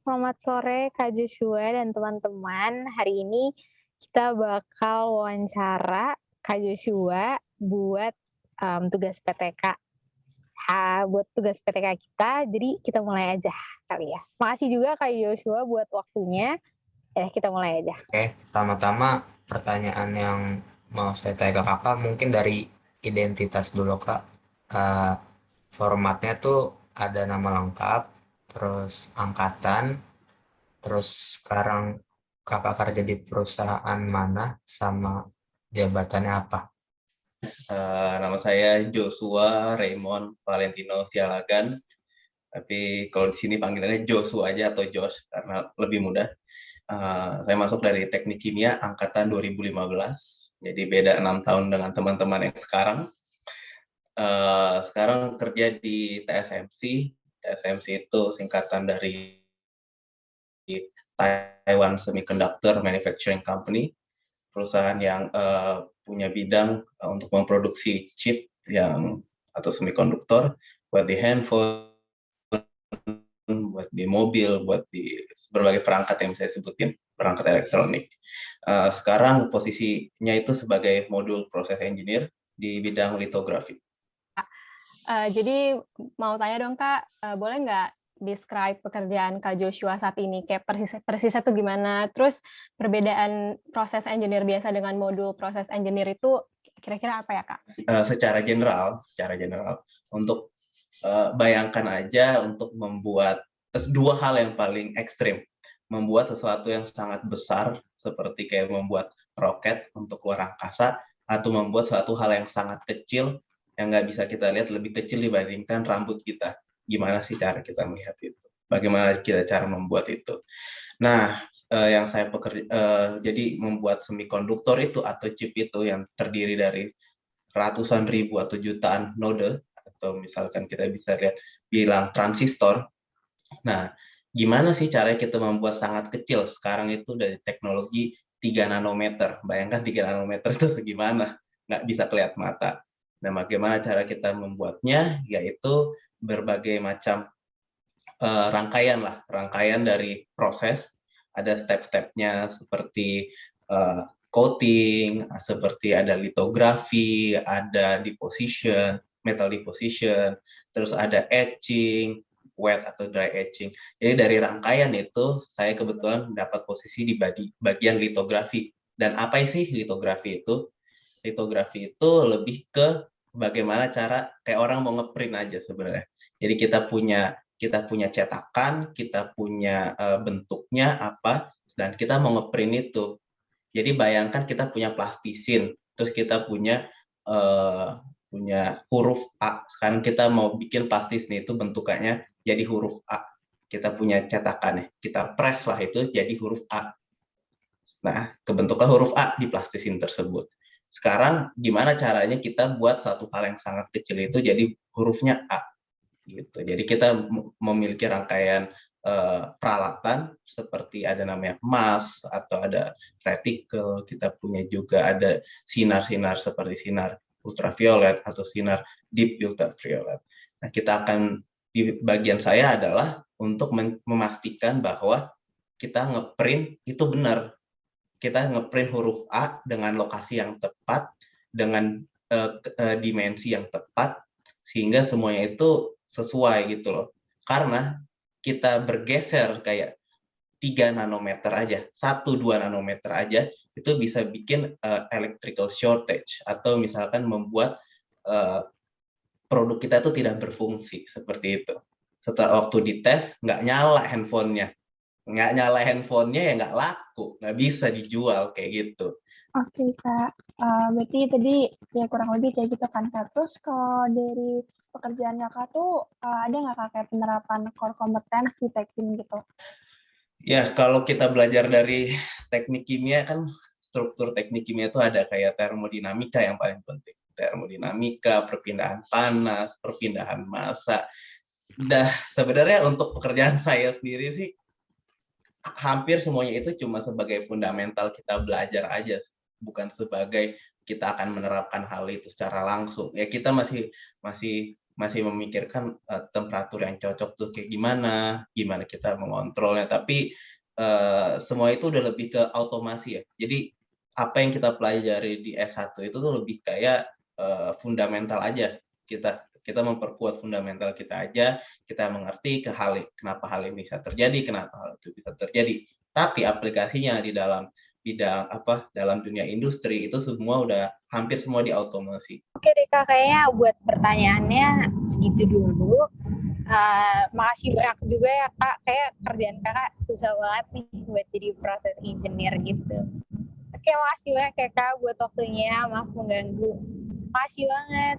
selamat sore Kak Joshua dan teman-teman. Hari ini kita bakal wawancara Kak Joshua buat tugas PTK. Buat tugas PTK kita, jadi kita mulai aja kali ya. Makasih juga Kak Joshua buat waktunya. Ya, kita mulai aja. Oke, pertama-tama pertanyaan yang mau saya tanya ke kakak mungkin dari identitas dulu kak. Eh, Formatnya tuh ada nama lengkap, terus angkatan, terus sekarang kakak kerja di perusahaan mana, sama jabatannya apa? Nama saya Joshua Raymond Valentino Sialagan, tapi kalau di sini panggilannya Joshua aja atau Josh karena lebih mudah. Saya masuk dari Teknik Kimia angkatan 2015, jadi beda 6 tahun dengan teman-teman yang sekarang. Sekarang kerja di TSMC. TSMC itu singkatan dari Taiwan Semiconductor Manufacturing Company, perusahaan yang punya bidang untuk memproduksi chip yang atau semikonduktor buat di handphone, buat di mobil, buat di berbagai perangkat yang saya sebutin, perangkat elektronik. Sekarang posisinya itu sebagai modul proses engineer di bidang litografi. Jadi mau tanya dong Kak, boleh nggak describe pekerjaan Kak Joshua saat ini? Kayak persisnya tuh gimana? Terus perbedaan proses engineer biasa dengan modul proses engineer itu kira-kira apa ya Kak? Secara general, untuk bayangkan aja untuk membuat dua hal yang paling ekstrim. Membuat sesuatu yang sangat besar, seperti kayak membuat roket untuk luar angkasa, atau membuat suatu hal yang sangat kecil, yang nggak bisa kita lihat, lebih kecil dibandingkan rambut kita. Gimana sih cara kita melihat itu? Bagaimana kita cara membuat itu? Nah, yang saya jadi membuat semikonduktor itu atau chip itu yang terdiri dari ratusan ribu atau jutaan node, atau misalkan kita bisa lihat bilang transistor. Nah, gimana sih caranya kita membuat sangat kecil? Sekarang itu dari teknologi 3 nanometer. Bayangkan 3 nanometer itu segimana? Nggak bisa kelihatan mata. Nah, bagaimana cara kita membuatnya? Yaitu berbagai macam rangkaian dari proses. Ada step-stepnya seperti coating, seperti ada litografi, ada deposition, metal deposition, terus ada etching, wet atau dry etching. Jadi dari rangkaian itu saya kebetulan mendapat posisi di bagian litografi. Dan apa sih litografi itu? Litografi itu lebih ke bagaimana cara kayak orang mau ngeprint aja sebenarnya. Jadi kita punya cetakan, kita punya bentuknya apa, dan kita mau ngeprint itu. Jadi bayangkan kita punya plastisin, terus kita punya huruf A. Sekarang kita mau bikin plastisin itu bentukannya jadi huruf A. Kita punya cetakannya, kita press lah itu jadi huruf A. Nah, kebentuknya huruf A di plastisin tersebut. Sekarang gimana caranya kita buat satu hal yang sangat kecil itu jadi hurufnya A gitu. Jadi kita memiliki rangkaian peralatan seperti ada namanya mask atau ada reticle, kita punya juga ada sinar-sinar seperti sinar ultraviolet atau sinar deep ultraviolet. Nah, kita akan di bagian saya adalah untuk memastikan bahwa kita ngeprint itu benar. Kita ngeprint huruf A dengan lokasi yang tepat, dengan dimensi yang tepat, sehingga semuanya itu sesuai gitu loh. Karena kita bergeser kayak 3 nanometer aja, 1-2 nanometer aja, itu bisa bikin electrical shortage, atau misalkan membuat produk kita itu tidak berfungsi, seperti itu. Setelah waktu dites, nggak nyala handphonenya. Ya nggak laku, nggak bisa dijual, kayak gitu. Oke Kak, berarti tadi ya kurang lebih kayak gitu kan Kak. Terus kalau dari pekerjaan Kakak tuh ada nggak Kak kayak penerapan core competence di Tekkim gitu? Ya, kalau kita belajar dari teknik kimia kan, struktur teknik kimia itu ada kayak termodinamika yang paling penting. Termodinamika, perpindahan panas, perpindahan massa. Sebenarnya untuk pekerjaan saya sendiri sih, hampir semuanya itu cuma sebagai fundamental kita belajar aja, bukan sebagai kita akan menerapkan hal itu secara langsung. Ya kita masih masih memikirkan temperatur yang cocok tuh kayak gimana kita mengontrolnya. Tapi semua itu udah lebih ke automasi ya. Jadi apa yang kita pelajari di S1 itu tuh lebih kayak fundamental aja. Kita memperkuat fundamental kita aja, kita mengerti kenapa hal ini bisa terjadi, kenapa hal itu bisa terjadi. Tapi aplikasinya di dalam bidang dalam dunia industri itu semua udah hampir semua diautomasi. Oke deh Kak, kayaknya buat pertanyaannya segitu dulu. Makasih banyak juga ya Kak, kayak kerjaan Kakak susah banget nih buat jadi proses engineer gitu. Oke, makasih banyak ya Kak buat waktunya, maaf mengganggu. Makasih banget.